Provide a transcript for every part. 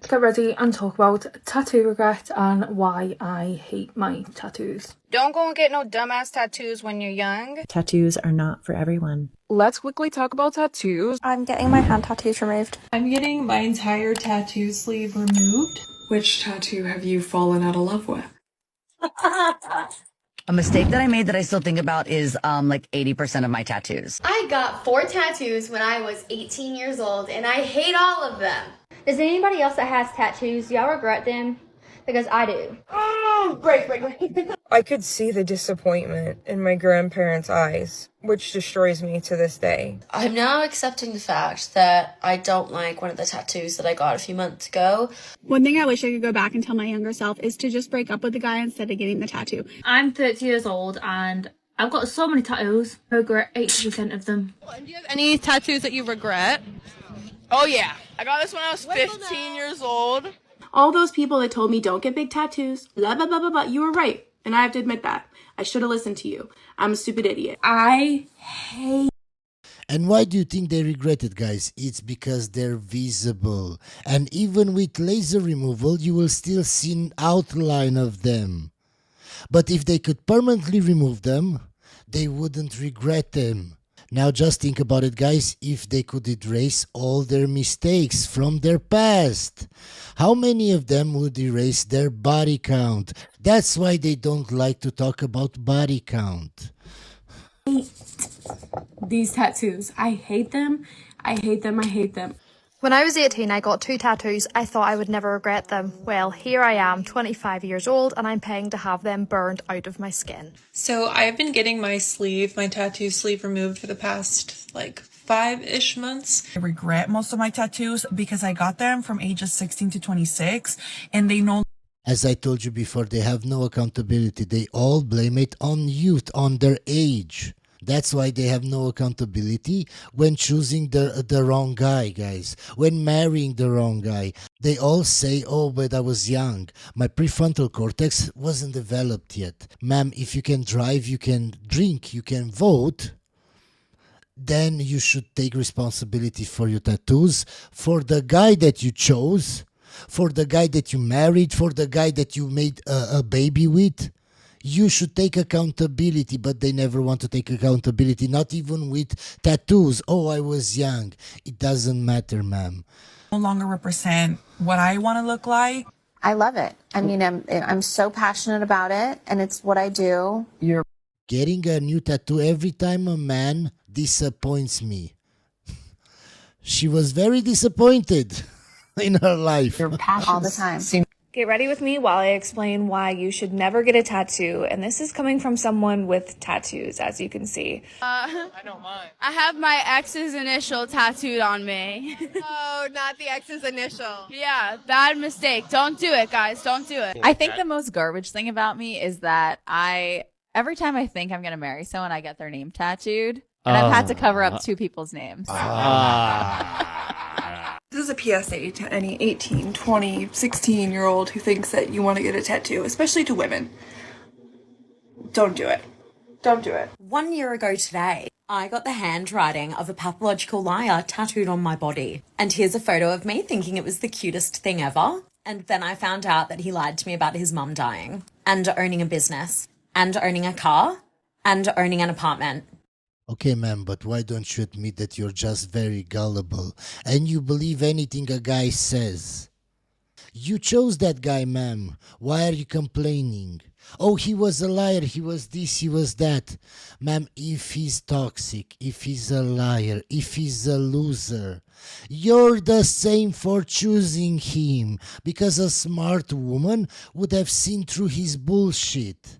Get ready and talk about tattoo regret and why I hate my tattoos. Don't go and get no dumbass tattoos when you're young. Tattoos are not for everyone. Let's quickly talk about tattoos. I'm getting my hand tattoos removed. I'm getting my entire tattoo sleeve removed. Which tattoo have you fallen out of love with? A mistake that I made that I still think about is like 80% of my tattoos. I got 4 tattoos when I was 18 years old, and I hate all of them. Does anybody else that has tattoos, do y'all regret them? Because I do. Oh, break. I could see the disappointment in my grandparents' eyes, which destroys me to this day. I'm now accepting the fact that I don't like one of the tattoos that I got a few months ago. One thing I wish I could go back and tell my younger self is to just break up with the guy instead of getting the tattoo. I'm 30 years old and I've got so many tattoos. I regret 80% of them. Do you have any tattoos that you regret? Oh yeah, I got this when I was 15 years old. All those people that told me don't get big tattoos, blah, blah, blah, blah, blah, you were right. And I have to admit that. I should have listened to you. I'm a stupid idiot. I hate. And why do you think they regret it, guys? It's because they're visible. And even with laser removal, you will still see an outline of them. But if they could permanently remove them, they wouldn't regret them. Now just think about it, guys. If they could erase all their mistakes from their past, how many of them would erase their body count? That's why they don't like to talk about body count. These tattoos. I hate them. I hate them. I hate them. When I was 18, I got 2 tattoos. I thought I would never regret them. Well, here I am, 25 years old, and I'm paying to have them burned out of my skin. So I've been getting my tattoo sleeve removed for the past 5-ish months. I regret most of my tattoos because I got them from ages 16 to 26 and they no. As I told you before, they have no accountability. They all blame it on youth, on their age. That's why they have no accountability when choosing the wrong guy, guys. When marrying the wrong guy. They all say, oh, but I was young. My prefrontal cortex wasn't developed yet. Ma'am, if you can drive, you can drink, you can vote, then you should take responsibility for your tattoos, for the guy that you chose, for the guy that you married, for the guy that you made a baby with. You should take accountability, but they never want to take accountability, not even with tattoos. Oh, I was young. It doesn't matter, ma'am. No longer represent what I want to look like. I love it. I mean, I'm so passionate about it, and it's what I do. You're getting a new tattoo every time a man disappoints me. She was very disappointed in her life. All the time. Get ready with me while I explain why you should never get a tattoo, and this is coming from someone with tattoos, as you can see. I don't mind. I have my ex's initial tattooed on me. Oh, not the ex's initial. Yeah, bad mistake. Don't do it, guys. Don't do it. I think the most garbage thing about me is that every time I think I'm going to marry someone, I get their name tattooed. And I've had to cover up 2 people's names. This is a PSA to any 18, 20, 16-year-old who thinks that you want to get a tattoo, especially to women. Don't do it. Don't do it. 1 year ago today, I got the handwriting of a pathological liar tattooed on my body. And here's a photo of me thinking it was the cutest thing ever. And then I found out that he lied to me about his mum dying, and owning a business, and owning a car, and owning an apartment. Okay, ma'am, but why don't you admit that you're just very gullible and you believe anything a guy says? You chose that guy, ma'am. Why are you complaining? Oh, he was a liar, he was this, he was that. Ma'am, if he's toxic, if he's a liar, if he's a loser, you're the same for choosing him, because a smart woman would have seen through his bullshit.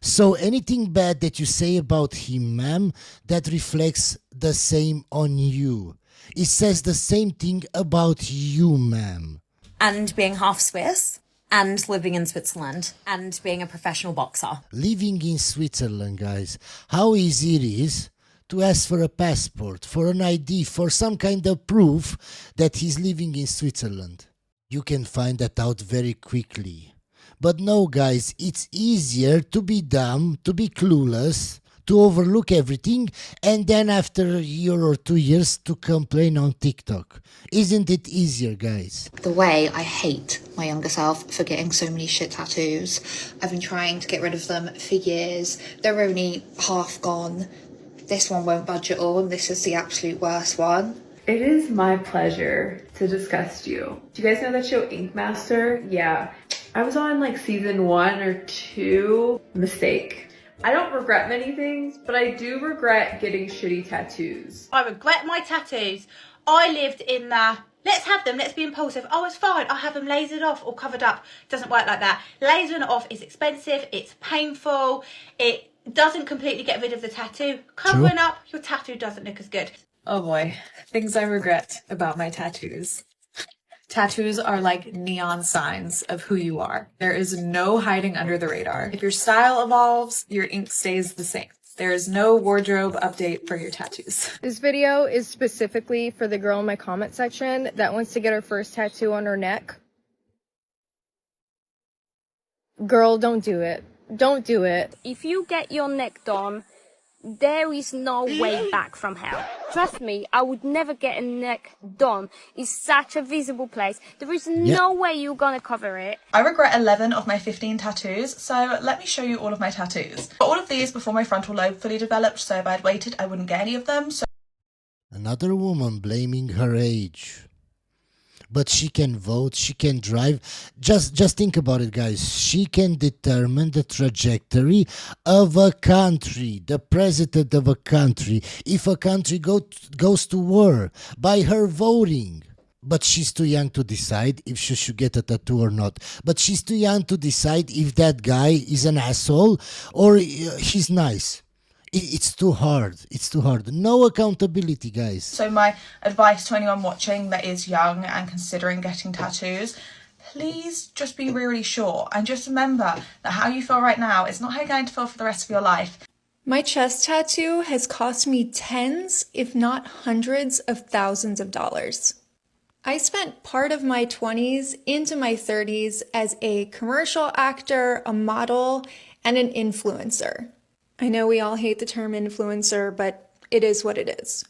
So anything bad that you say about him, ma'am, that reflects the same on you. It says the same thing about you, ma'am. And being half Swiss, and living in Switzerland, and being a professional boxer. Living in Switzerland, guys. How easy it is to ask for a passport, for an ID, for some kind of proof that he's living in Switzerland. You can find that out very quickly. But no, guys, it's easier to be dumb, to be clueless, to overlook everything, and then after a year or 2 years to complain on TikTok. Isn't it easier, guys? The way I hate my younger self for getting so many shit tattoos. I've been trying to get rid of them for years. They're only half gone. This one won't budge at all, and this is the absolute worst one. It is my pleasure to disgust you. Do you guys know that show Ink Master? Yeah. I was on like season 1 or 2. Mistake. I don't regret many things, but I do regret getting shitty tattoos. I regret my tattoos. I lived in the, let's have them, let's be impulsive. Oh, it's fine, I'll have them lasered off or covered up. It doesn't work like that. Lasering it off is expensive, it's painful, it doesn't completely get rid of the tattoo. Covering up your tattoo doesn't look as good. Oh boy, things I regret about my tattoos. Tattoos are like neon signs of who you are. There is no hiding under the radar. If your style evolves, your ink stays the same. There is no wardrobe update for your tattoos. This video is specifically for the girl in my comment section that wants to get her first tattoo on her neck. Girl, don't do it. Don't do it. If you get your neck done, there is no way back from hell. Trust me, I would never get a neck done. It's such a visible place. There is no way you're gonna cover it. I regret 11 of my 15 tattoos, so let me show you all of my tattoos. Got all of these before my frontal lobe fully developed, so if I had waited, I wouldn't get any of them. So Another woman blaming her age. But she can vote, she can drive. Just think about it, guys. She can determine the trajectory of a country, the president of a country, if a country goes to war by her voting. But she's too young to decide if she should get a tattoo or not. But she's too young to decide if that guy is an asshole or he's nice. It's too hard. It's too hard. No accountability, guys. So my advice to anyone watching that is young and considering getting tattoos, please just be really sure. And just remember that how you feel right now is not how you're going to feel for the rest of your life. My chest tattoo has cost me tens, if not hundreds of thousands of dollars. I spent part of my 20s into my 30s as a commercial actor, a model, and an influencer. I know we all hate the term influencer, but it is what it is.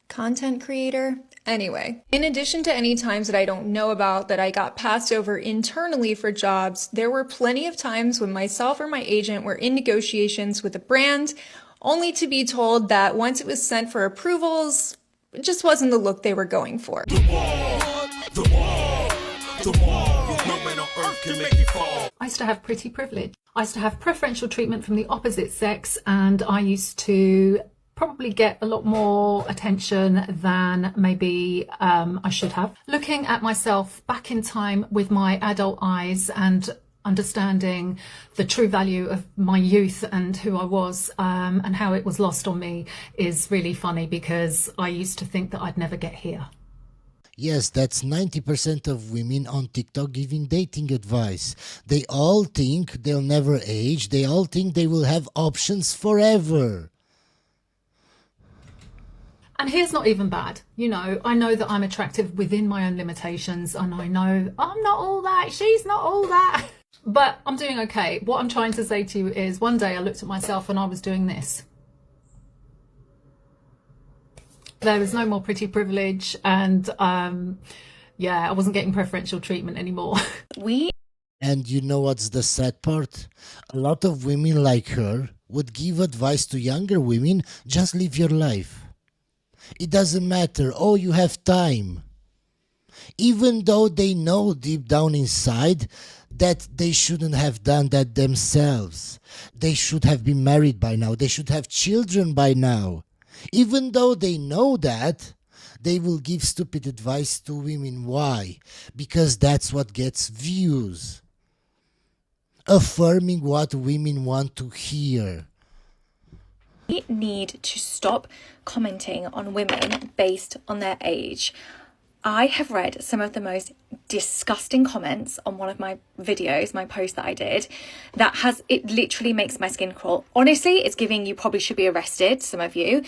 Content creator? Anyway, in addition to any times that I don't know about that I got passed over internally for jobs, there were plenty of times when myself or my agent were in negotiations with a brand, only to be told that once it was sent for approvals, it just wasn't the look they were going for. I used to have pretty privilege. I used to have preferential treatment from the opposite sex, and I used to probably get a lot more attention than maybe I should have. Looking at myself back in time with my adult eyes and understanding the true value of my youth and who I was and how it was lost on me is really funny, because I used to think that I'd never get here. Yes, that's 90% of women on TikTok giving dating advice. They all think they'll never age. They all think they will have options forever. And here's not even bad. You know, I know that I'm attractive within my own limitations, and I know I'm not all that, she's not all that. But I'm doing okay. What I'm trying to say to you is, one day I looked at myself and I was doing this. There was no more pretty privilege, and yeah, I wasn't getting preferential treatment anymore. And you know what's the sad part? A lot of women like her would give advice to younger women: just live your life. It doesn't matter. Oh, you have time. Even though they know deep down inside that they shouldn't have done that themselves. They should have been married by now. They should have children by now. Even though they know that, they will give stupid advice to women. Why? Because that's what gets views. Affirming what women want to hear. We need to stop commenting on women based on their age. I have read some of the most disgusting comments on one of my videos, my post that I did, it literally makes my skin crawl. Honestly, it's giving you probably should be arrested, some of you.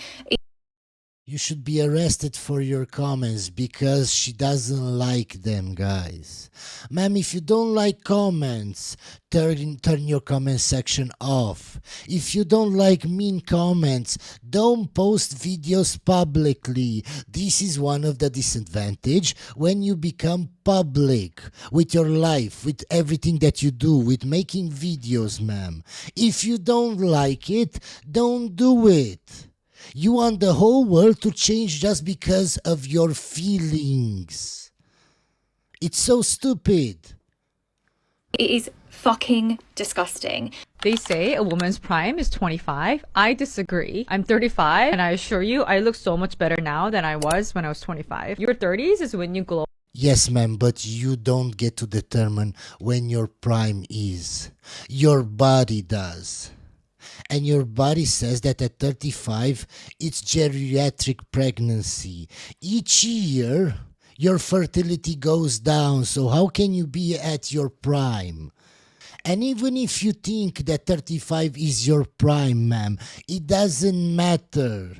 You should be arrested for your comments because she doesn't like them, guys. Ma'am, if you don't like comments, turn your comment section off. If you don't like mean comments, don't post videos publicly. This is one of the disadvantage when you become public with your life, with everything that you do, with making videos, ma'am. If you don't like it, don't do it. You want the whole world to change just because of your feelings. It's so stupid. It is fucking disgusting. They say a woman's prime is 25. I disagree. I'm 35, and I assure you, I look so much better now than I was when I was 25. Your 30s is when you glow. Yes, ma'am, but you don't get to determine when your prime is. Your body does. And your body says that at 35, it's geriatric pregnancy. Each year, your fertility goes down, so how can you be at your prime? And even if you think that 35 is your prime, ma'am, it doesn't matter.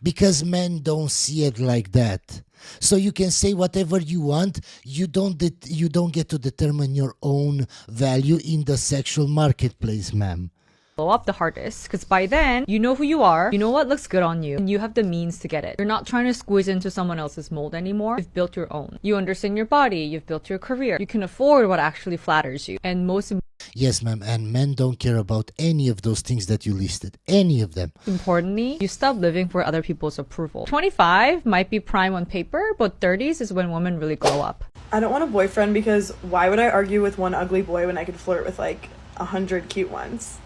Because men don't see it like that. So you can say whatever you want, you don't get to determine your own value in the sexual marketplace, ma'am. Up the hardest, because by then you know who you are, you know what looks good on you, and you have the means to get it. You're not trying to squeeze into someone else's mold anymore. You've built your own. You understand your body, you've built your career, you can afford what actually flatters you, and most yes, ma'am, and men don't care about any of those things that you listed, any of them. importantly, you stop living for other people's approval. 25 might be prime on paper, but 30s is when women really grow up. I don't want a boyfriend because why would I argue with one ugly boy when I could flirt with like 100 cute ones?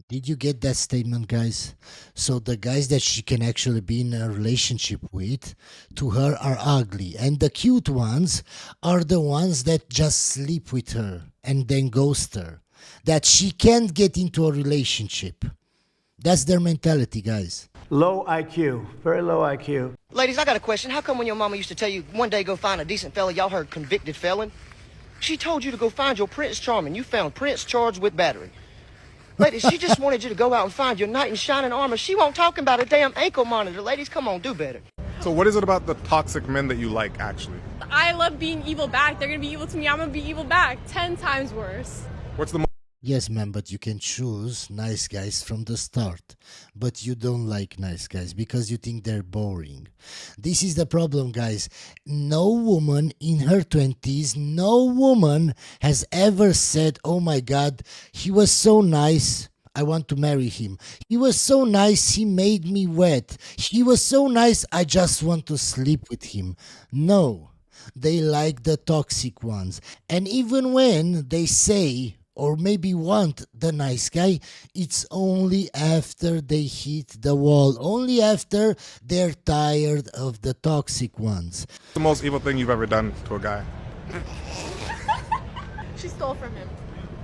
Did you get that statement, guys? So the guys that she can actually be in a relationship with, to her, are ugly. And the cute ones are the ones that just sleep with her and then ghost her. That she can't get into a relationship. That's their mentality, guys. Low IQ, very low IQ. Ladies, I got a question. How come when your mama used to tell you one day go find a decent fella, y'all heard convicted felon? She told you to go find your Prince Charming. You found Prince charged with battery. Ladies, she just wanted you to go out and find your knight in shining armor. She won't talk about a damn ankle monitor. Ladies, come on, do better. So what is it about the toxic men that you like, actually? I love being evil back. They're gonna be evil to me. I'm gonna be evil back. 10 times worse. What's the Yes, ma'am, but you can choose nice guys from the start. But you don't like nice guys because you think they're boring. This is the problem, guys. No woman in her 20s, no woman has ever said, oh my God, he was so nice, I want to marry him. He was so nice, he made me wet. He was so nice, I just want to sleep with him. No, they like the toxic ones. And even when they say, or maybe want the nice guy, it's only after they hit the wall, only after they're tired of the toxic ones. the most evil thing you've ever done to a guy? She stole from him.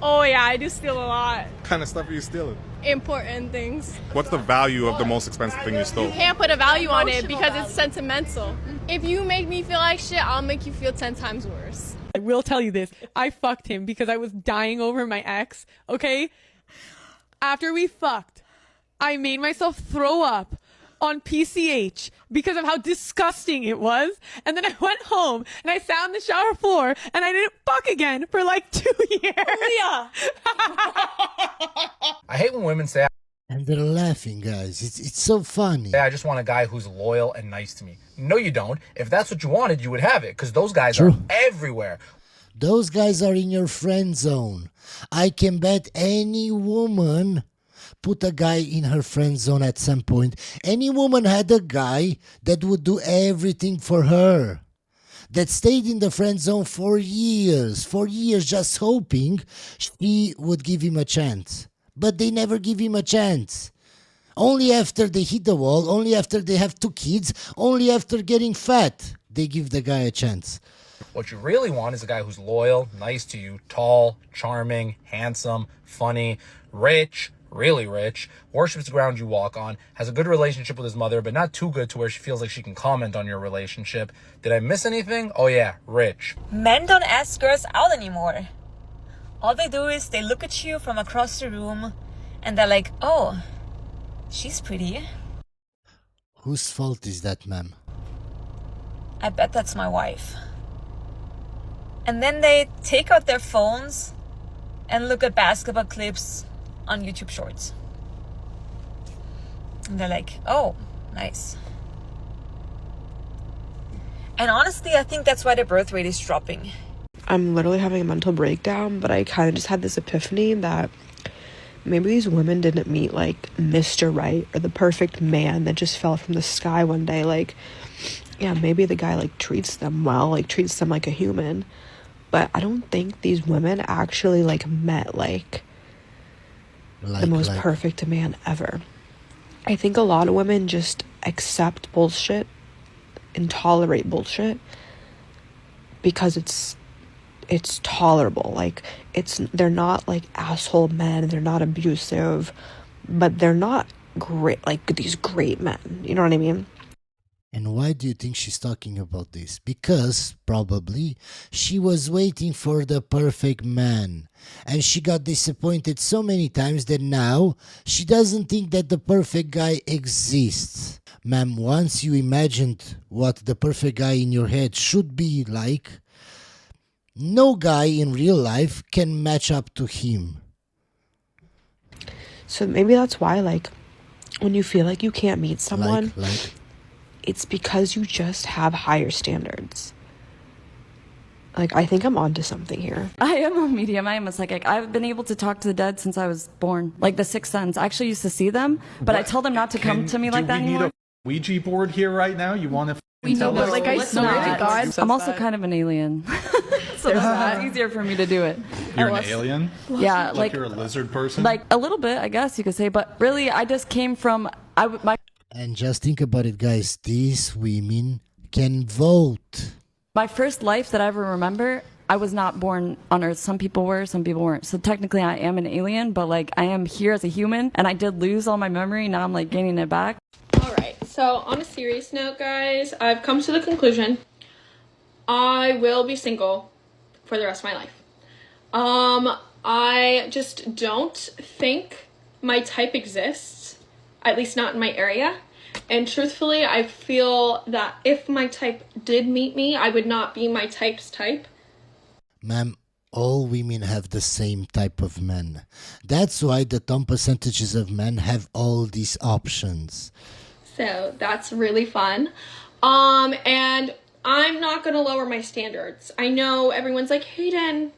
Oh yeah, I do steal a lot. What kind of stuff are you stealing? Important things. What's the value of the most expensive thing you stole? You can't put a value on it because it's sentimental. If you make me feel like shit, I'll make you feel 10 times worse. I will tell you this. I fucked him because I was dying over my ex, okay? After we fucked, I made myself throw up on PCH because of how disgusting it was. And then I went home and I sat on the shower floor and I didn't fuck again for like 2 years. Leah! I hate when women say, And they're laughing, guys. It's so funny. I just want a guy who's loyal and nice to me. No, you don't. If that's what you wanted, you would have it, because those guys True. are everywhere. Those guys are in your friend zone. I can bet any woman put a guy in her friend zone at some point. Any woman had a guy that would do everything for her, that stayed in the friend zone for years, just hoping she would give him a chance. But they never give him a chance. Only after they hit the wall, only after they have 2 kids, only after getting fat, they give the guy a chance. What you really want is a guy who's loyal, nice to you, tall, charming, handsome, funny, rich, really rich, worships the ground you walk on, has a good relationship with his mother, but not too good to where she feels like she can comment on your relationship. Did I miss anything? Oh yeah, rich. Men don't ask girls out anymore. All they do is they look at you from across the room and they're like, oh, she's pretty. Whose fault is that, ma'am? I bet that's my wife. And then they take out their phones and look at basketball clips on YouTube Shorts. And they're like, oh, nice. And honestly, I think that's why the birth rate is dropping. I'm literally having a mental breakdown, but I kind of just had this epiphany that maybe these women didn't meet like Mr. Right or the perfect man that just fell from the sky one day. Like, yeah, maybe the guy like treats them well, like treats them like a human, but I don't think these women actually like met like the most perfect man ever. I think a lot of women just accept bullshit and tolerate bullshit because it's tolerable. Like, they're not like asshole men, they're not abusive, but they're not great, like these great men, you know what I mean? And why do you think she's talking about this? Because probably she was waiting for the perfect man, and she got disappointed so many times that now she doesn't think that the perfect guy exists. Ma'am, once you imagined what the perfect guy in your head should be like, no guy in real life can match up to him. So maybe that's why, like, when you feel like you can't meet someone, it's because you just have higher standards. Like, I think I'm onto something here. I am a medium. I am a psychic. I've been able to talk to the dead since I was born. Like the sixth sense. I actually used to see them, but I tell them not to come to me like that anymore. Do we need a Ouija board here right now? You want to tell us? Like, I swear to God. I'm also kind of an alien. So it's easier for me to do it. You're an alien? Yeah. Like you're a lizard person? Like a little bit, I guess you could say. But really, I just came from... And just think about it, guys. These women can vote. My first life that I ever remember, I was not born on Earth. Some people were, some people weren't. So technically I am an alien, but like I am here as a human, and I did lose all my memory. Now I'm like gaining it back. Alright, so on a serious note, guys, I've come to the conclusion I will be single for the rest of my life. I just don't think my type exists, at least not in my area. And truthfully, I feel that if my type did meet me, I would not be my type's type. Ma'am, all women have the same type of men. That's why the top percentages of men have all these options. So that's really fun. And I'm not going to lower my standards. I know everyone's like, Hayden,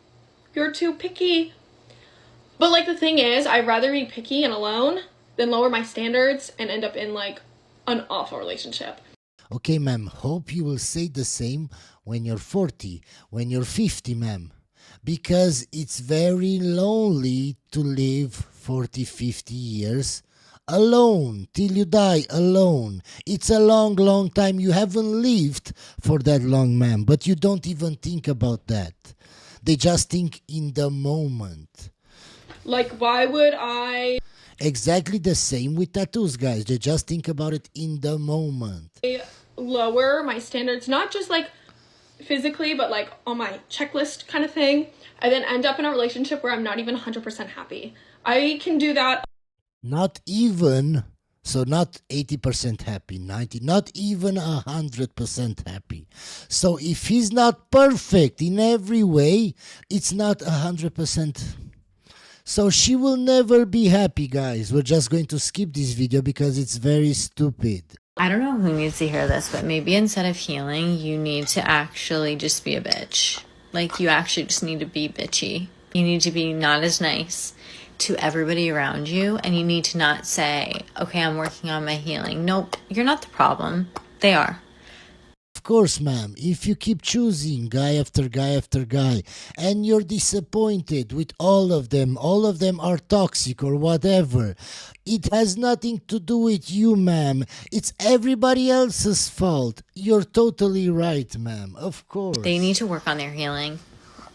you're too picky. But like the thing is, I'd rather be picky and alone than lower my standards and end up in like an awful relationship. Okay, ma'am, hope you will say the same when you're 40, when you're 50, ma'am. Because it's very lonely to live 40, 50 years alone, till you die alone. It's a long, long time. You haven't lived for that long, ma'am, but you don't even think about that. They just think in the moment. Like, why would I... Exactly the same with tattoos, guys. They just think about it in the moment. Lower my standards, not just like physically, but like on my checklist kind of thing, and then end up in a relationship where I'm not even 100% happy. I can do that. Not even, so not 80% happy, 90, not even 100% happy. So if he's not perfect in every way, it's not 100%. So she will never be happy, guys. We're just going to skip this video because it's very stupid. I don't know who needs to hear this, but maybe instead of healing, you need to actually just be a bitch. Like, you actually just need to be bitchy. You need to be not as nice to everybody around you, and you need to not say, okay, I'm working on my healing. Nope, you're not the problem. They are. Of course, ma'am, if you keep choosing guy after guy after guy, and you're disappointed with all of them are toxic or whatever, it has nothing to do with you, ma'am. It's everybody else's fault. You're totally right, ma'am. Of course. They need to work on their healing.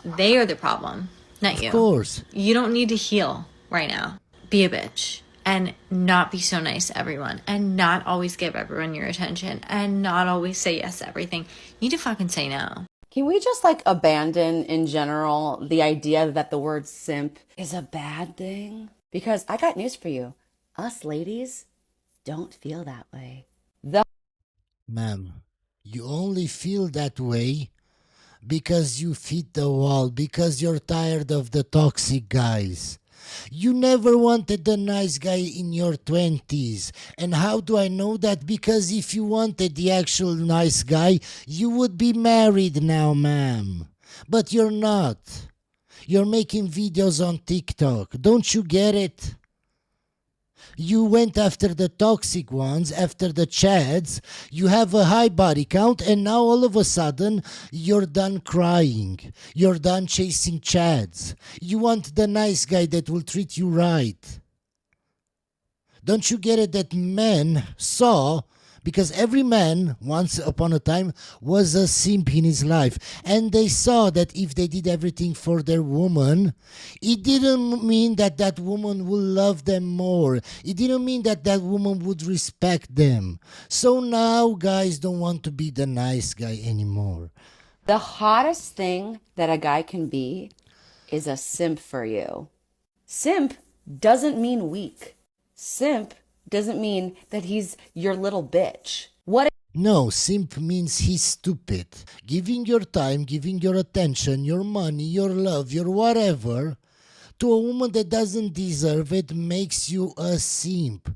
They are the problem, not you. Of course. You don't need to heal right now. Be a bitch. And not be so nice to everyone. And not always give everyone your attention. And not always say yes to everything. You need to fucking say no. Can we just like abandon in general the idea that the word simp is a bad thing? Because I got news for you. Us ladies don't feel that way. The Ma'am, you only feel that way because you fit the wall, because you're tired of the toxic guys. You never wanted the nice guy in your 20s. And how do I know that? Because if you wanted the actual nice guy, you would be married now, ma'am. But you're not. You're making videos on TikTok. Don't you get it? You went after the toxic ones, after the chads. You have a high body count, and now all of a sudden, you're done crying. You're done chasing chads. You want the nice guy that will treat you right. Don't you get it that men saw, because every man, once upon a time, was a simp in his life. And they saw that if they did everything for their woman, it didn't mean that that woman would love them more. It didn't mean that that woman would respect them. So now guys don't want to be the nice guy anymore. The hottest thing that a guy can be is a simp for you. Simp doesn't mean weak. Simp doesn't mean that he's your little bitch. No, simp means he's stupid. Giving your time, giving your attention, your money, your love, your whatever to a woman that doesn't deserve it makes you a simp.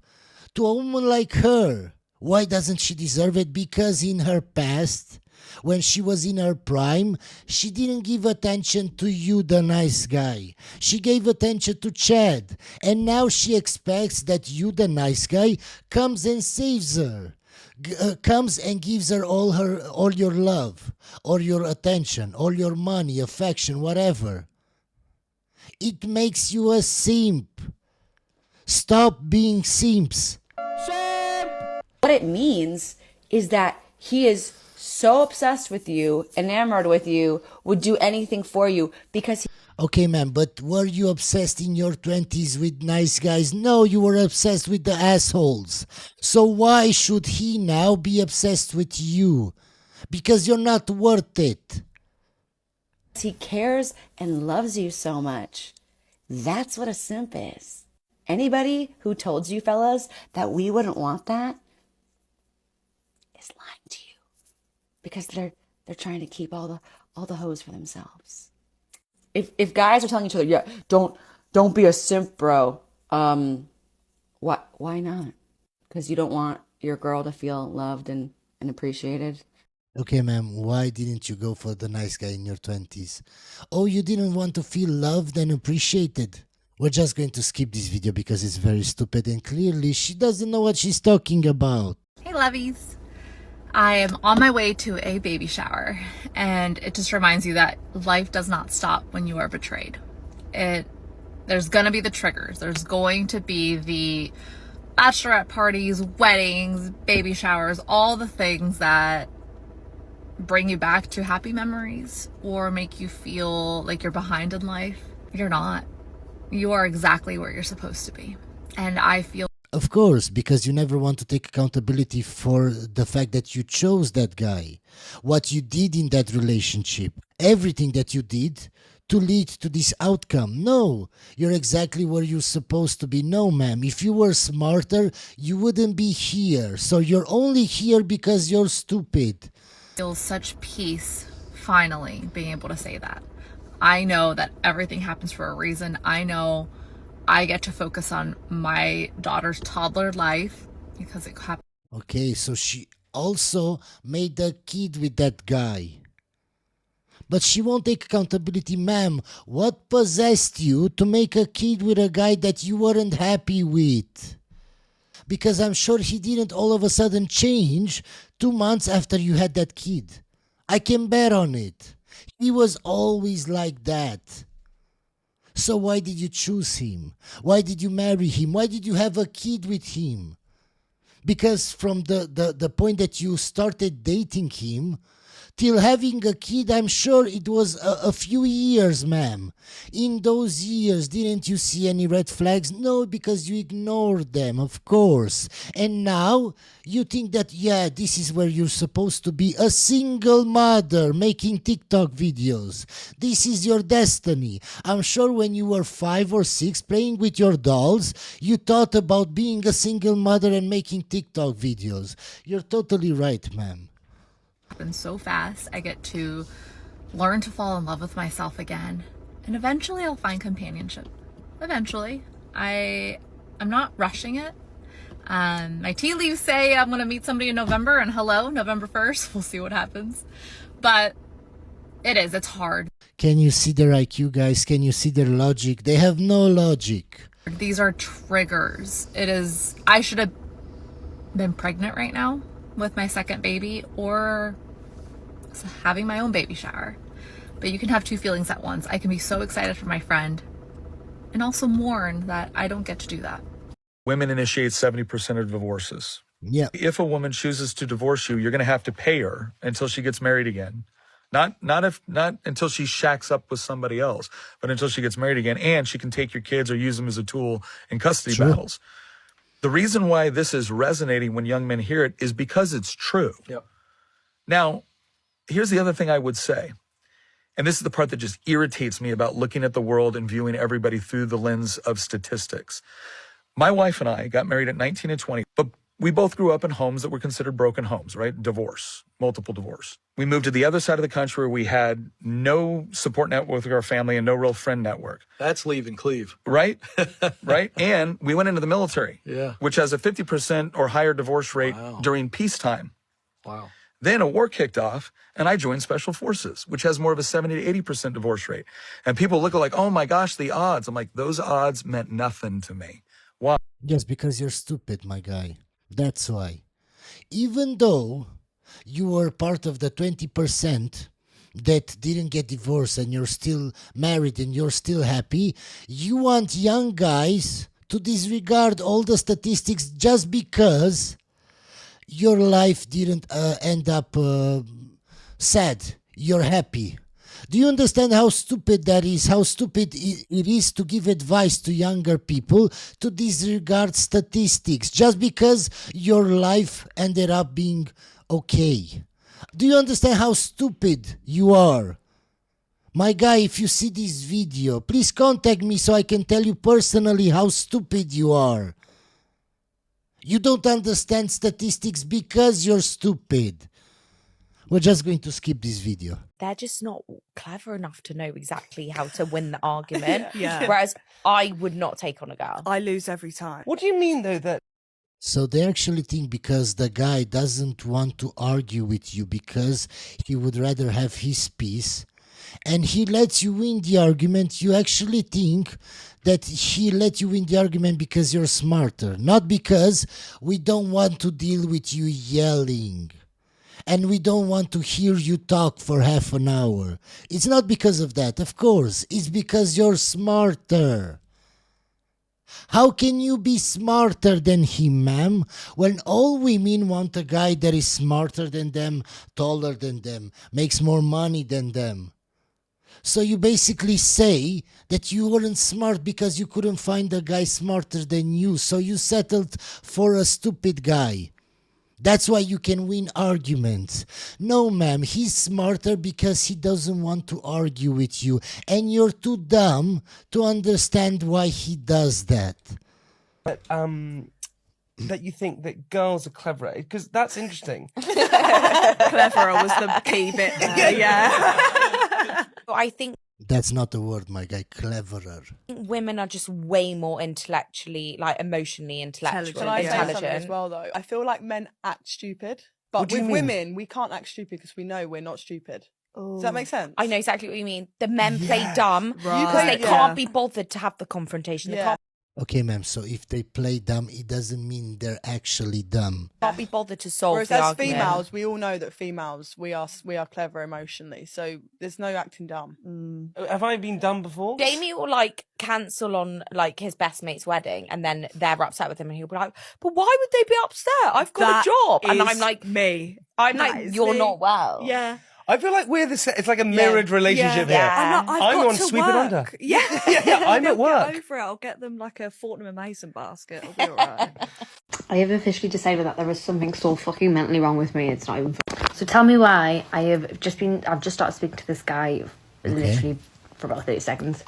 To a woman like her, why doesn't she deserve it? Because in her past, when she was in her prime, she didn't give attention to you, the nice guy. She gave attention to Chad. And now she expects that you, the nice guy, comes and saves her. Comes and gives her all your love, all your attention, all your money, affection, whatever. It makes you a simp. Stop being simps. What it means is that he is so obsessed with you, enamored with you, would do anything for you because Okay, ma'am, but were you obsessed in your 20s with nice guys? No, you were obsessed with the assholes. So why should he now be obsessed with you? Because you're not worth it. he cares and loves you so much. That's what a simp is. Anybody who told you, fellas, that we wouldn't want that is lying to you. Because they're trying to keep all the hoes for themselves. If guys are telling each other, yeah, don't be a simp, bro. Why not? Because you don't want your girl to feel loved and appreciated. Okay, ma'am, why didn't you go for the nice guy in your 20s? Oh, you didn't want to feel loved and appreciated. We're just going to skip this video because it's very stupid and clearly she doesn't know what she's talking about. Hey, lovies. I am on my way to a baby shower, and it just reminds you that life does not stop when you are betrayed. There's gonna be the triggers. There's going to be the bachelorette parties, weddings, baby showers, all the things that bring you back to happy memories or make you feel like you're behind in life. You're not. You are exactly where you're supposed to be. And I feel Of course, because you never want to take accountability for the fact that you chose that guy, what you did in that relationship, everything that you did to lead to this outcome. No, you're exactly where you're supposed to be. No, ma'am, if you were smarter, you wouldn't be here. So you're only here because you're stupid. Feel such peace finally being able to say that. I know that everything happens for a reason. I know I get to focus on my daughter's toddler life because it happened. Okay, so she also made a kid with that guy. But she won't take accountability, ma'am. What possessed you to make a kid with a guy that you weren't happy with? Because I'm sure he didn't all of a sudden change 2 months after you had that kid. I can bet on it. He was always like that. So why did you choose him? Why did you marry him? Why did you have a kid with him? Because from the point that you started dating him, Till having a kid, I'm sure it was a few years, ma'am. In those years, didn't you see any red flags? No, because you ignored them, of course. And now you think that, yeah, this is where you're supposed to be, a single mother making TikTok videos. This is your destiny. I'm sure when you were 5 or 6 playing with your dolls, you thought about being a single mother and making TikTok videos. You're totally right, ma'am. Happens so fast. I get to learn to fall in love with myself again, and eventually I'll find companionship. Eventually. I'm not rushing it. My tea leaves say I'm gonna meet somebody in November, and hello, November 1st. We'll see what happens. But it's hard. Can you see their IQ, guys? Can you see their logic? They have no logic. These are triggers. I should have been pregnant right now with my second baby, or having my own baby shower. But you can have two feelings at once. I can be so excited for my friend and also mourn that I don't get to do that. Women initiate 70% of divorces. Yeah. If a woman chooses to divorce you, you're going to have to pay her until she gets married again. Not until she shacks up with somebody else, but until she gets married again, and she can take your kids or use them as a tool in custody battles. The reason why this is resonating when young men hear it is because it's true. Yep. Now, here's the other thing I would say, and this is the part that just irritates me about looking at the world and viewing everybody through the lens of statistics. My wife and I got married at 19 and 20, but we both grew up in homes that were considered broken homes, right? Divorce, multiple divorce. We moved to the other side of the country where we had no support network with our family and no real friend network. That's leave and cleave. Right? Right? And we went into the military, Yeah. which has a 50% or higher divorce rate during peacetime. Wow. Then a war kicked off, and I joined Special Forces, which has more of a 70 to 80% divorce rate. And people look like, oh my gosh, the odds. I'm like, those odds meant nothing to me. Why? Yes, because you're stupid, my guy. That's why. Even though you were part of the 20% that didn't get divorced and you're still married and you're still happy, you want young guys to disregard all the statistics just because your life didn't end up sad. You're happy. Do you understand how stupid that is? How stupid it is to give advice to younger people to disregard statistics just because your life ended up being okay? Do you understand how stupid you are? My guy, if you see this video, please contact me so I can tell you personally how stupid you are. You don't understand statistics because you're stupid. We're just going to skip this video. They're just not clever enough to know exactly how to win the argument. Yeah. Whereas I would not take on a girl. I lose every time. What do you mean, though, that... So they actually think because the guy doesn't want to argue with you because he would rather have his peace and he lets you win the argument, you actually think that he let you win the argument because you're smarter, not because we don't want to deal with you yelling. And we don't want to hear you talk for half an hour. It's not because of that, of course. It's because you're smarter. How can you be smarter than him, ma'am, when all women want a guy that is smarter than them, taller than them, makes more money than them? So you basically say that you weren't smart because you couldn't find a guy smarter than you, so you settled for a stupid guy. That's why you can win arguments. No, ma'am, he's smarter because he doesn't want to argue with you. And you're too dumb to understand why he does that. But, that you think that girls are cleverer? Because that's interesting. Cleverer was the key bit there, yeah. I think That's not the word, my guy. Cleverer. women are just way more intellectually, like emotionally intellectual. Can I say something as well, though? I feel like men act stupid. But What do you with mean? women, we can't act stupid because we know we're not stupid. Does that make sense? I know exactly what you mean. The men play dumb Right. because they Yeah. can't be bothered to have the confrontation. They Yeah. can't Okay, ma'am. So if they play dumb, it doesn't mean they're actually dumb. Can't be bothered to solve Whereas the as argument. females, we all know that females we are clever emotionally, so there's no acting dumb. Have I been dumb before? Jamie will like cancel on like his best mate's wedding, and then they're upset with him, and he'll be like, "But why would they be upset? I've got That a job." And is I'm like, me. I'm That like, is you're me. not well. Yeah. I feel like we're it's like a mirrored relationship here. Yeah. I've I'm got on to sweep it work. under. Yeah. I'm They'll at work. Get over it. I'll get them like a Fortnum & Mason basket. It'll be alright. I have officially decided that there is something so fucking mentally wrong with me. It's not even. So tell me why I've just started speaking to this guy literally for about 30 seconds.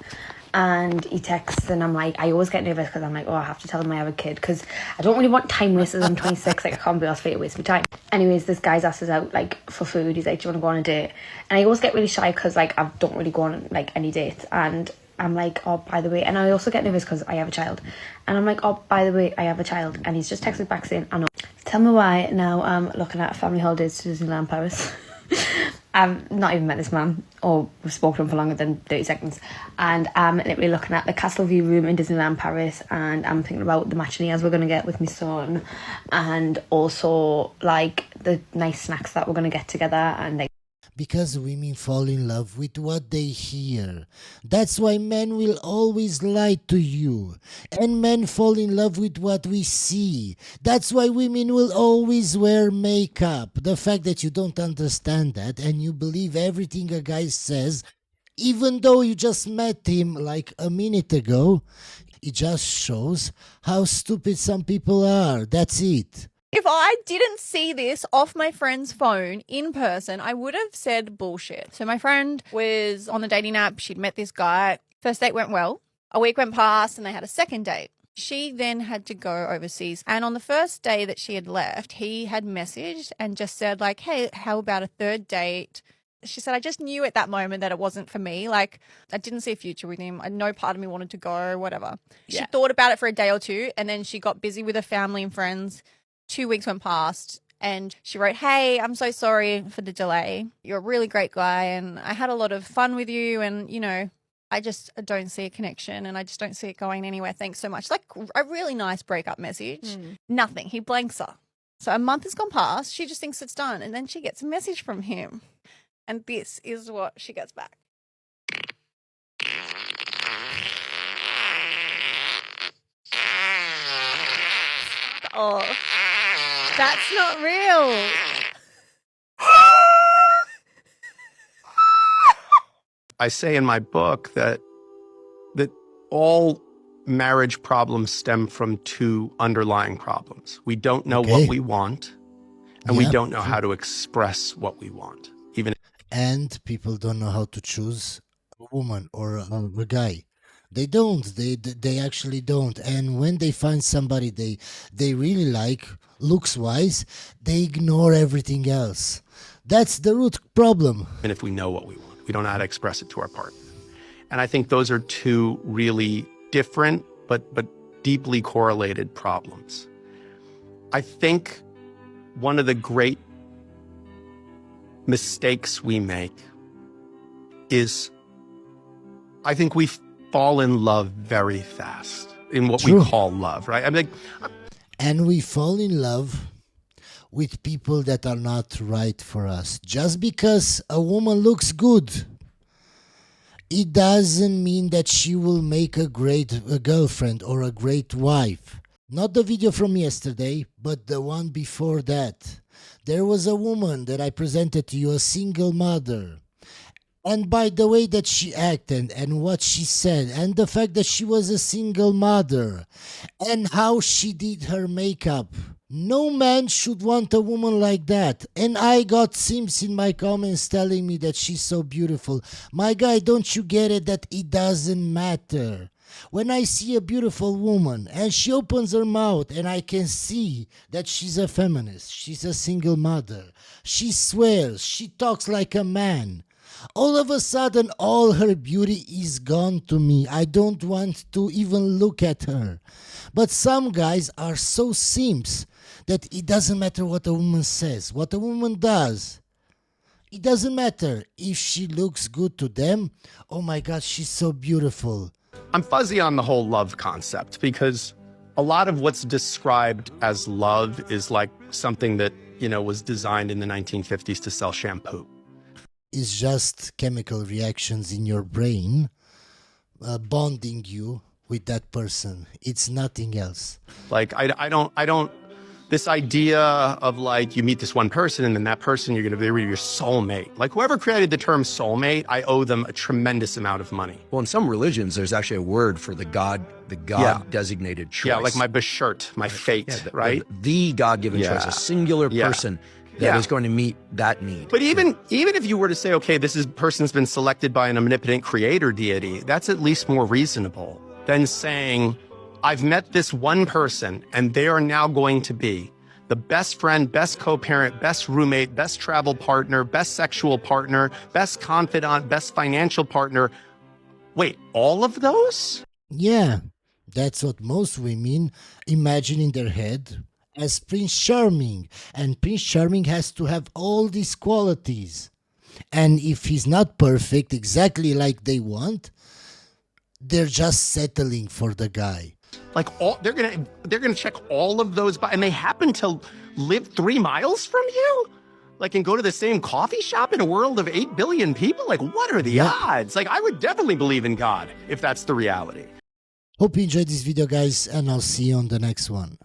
And he texts and I'm like, I always get nervous because I'm like, oh, I have to tell him I have a kid because I don't really want time wasters. I'm 26, like I can't be asked for it to waste my time. Anyways, this guy's asked us out like for food. He's like, do you want to go on a date? And I always get really shy because like I don't really go on like any dates. And I'm like, oh, by the way, and I also get nervous because I have a child. And I'm like, oh, by the way, I have a child. And he's just texted back saying, I know. Tell me why now I'm looking at family holidays to Disneyland Paris. I've not even met this man or spoken to him for longer than 30 seconds. And I'm literally looking at the Castle View room in Disneyland Paris, and I'm thinking about the machinias we're going to get with my son, and also like the nice snacks that we're going to get together, and like Because women fall in love with what they hear. That's why men will always lie to you. And men fall in love with what we see. That's why women will always wear makeup. The fact that you don't understand that and you believe everything a guy says, even though you just met him like a minute ago, it just shows how stupid some people are. That's it. If I didn't see this off my friend's phone in person, I would have said bullshit. So my friend was on the dating app. She'd met this guy. First date went well. A week went past and they had a second date. She then had to go overseas. And on the first day that she had left, he had messaged and just said like, hey, how about a third date? She said, I just knew at that moment that it wasn't for me. Like, I didn't see a future with him. I know part of me wanted to go, whatever. She thought about it for a day or two and then she got busy with her family and friends. 2 weeks went past and she wrote, hey, I'm so sorry for the delay. You're a really great guy and I had a lot of fun with you and, you know, I just don't see a connection and I just don't see it going anywhere. Thanks so much. Like a really nice breakup message. Nothing. He blanks her. So a month has gone past. She just thinks it's done. And then she gets a message from him. And this is what she gets back. Oh, that's not real. I say in my book that all marriage problems stem from two underlying problems. We don't know what we want, and we don't know how to express what we want. And people don't know how to choose a woman or a guy. They don't. They actually don't. And when they find somebody they really like, looks-wise, they ignore everything else. That's the root problem. And if we know what we want, we don't know how to express it to our partner. And I think those are two really different but deeply correlated problems. I think one of the great mistakes we make is I think we fall in love very fast in what we call love, right? I mean, and we fall in love with people that are not right for us. Just because a woman looks good, it doesn't mean that she will make a great girlfriend or a great wife. Not the video from yesterday, but the one before that. There was a woman that I presented to you, a single mother. And by the way that she acted and what she said and the fact that she was a single mother and how she did her makeup, no man should want a woman like that. And I got simps in my comments telling me that she's so beautiful. My guy, don't you get it that it doesn't matter? When I see a beautiful woman and she opens her mouth and I can see that she's a feminist, she's a single mother, she swears, she talks like a man, all of a sudden all her beauty is gone to me. I don't want to even look at her. But some guys are so simps that it doesn't matter what a woman says, what a woman does. It doesn't matter if she looks good to them. Oh my God, she's so beautiful. I'm fuzzy on the whole love concept because a lot of what's described as love is like something that, you know, was designed in the 1950s to sell shampoo. It's just chemical reactions in your brain bonding you with that person. It's nothing else. Like, I don't, this idea of like, you meet this one person and then that person, you're going to be your soulmate. Like whoever created the term soulmate, I owe them a tremendous amount of money. Well, in some religions, there's actually a word for the God designated choice. Yeah, like my beshert, my fate, yeah, right? The God-given choice, a singular person that is going to meet that need. But even if you were to say, okay, person's been selected by an omnipotent creator deity, that's at least more reasonable than saying, I've met this one person and they are now going to be the best friend, best co-parent, best roommate, best travel partner, best sexual partner, best confidant, best financial partner. Wait, all of those? Yeah, that's what most women imagine in their head as Prince Charming. And Prince Charming has to have all these qualities. And if he's not perfect, exactly like they want, they're just settling for the guy. Like they're gonna check all of those, and they happen to live 3 miles from you, like, and go to the same coffee shop in a world of 8 billion people. Like, what are the odds? Like, I would definitely believe in God if that's the reality. Hope you enjoyed this video, guys, and I'll see you on the next one.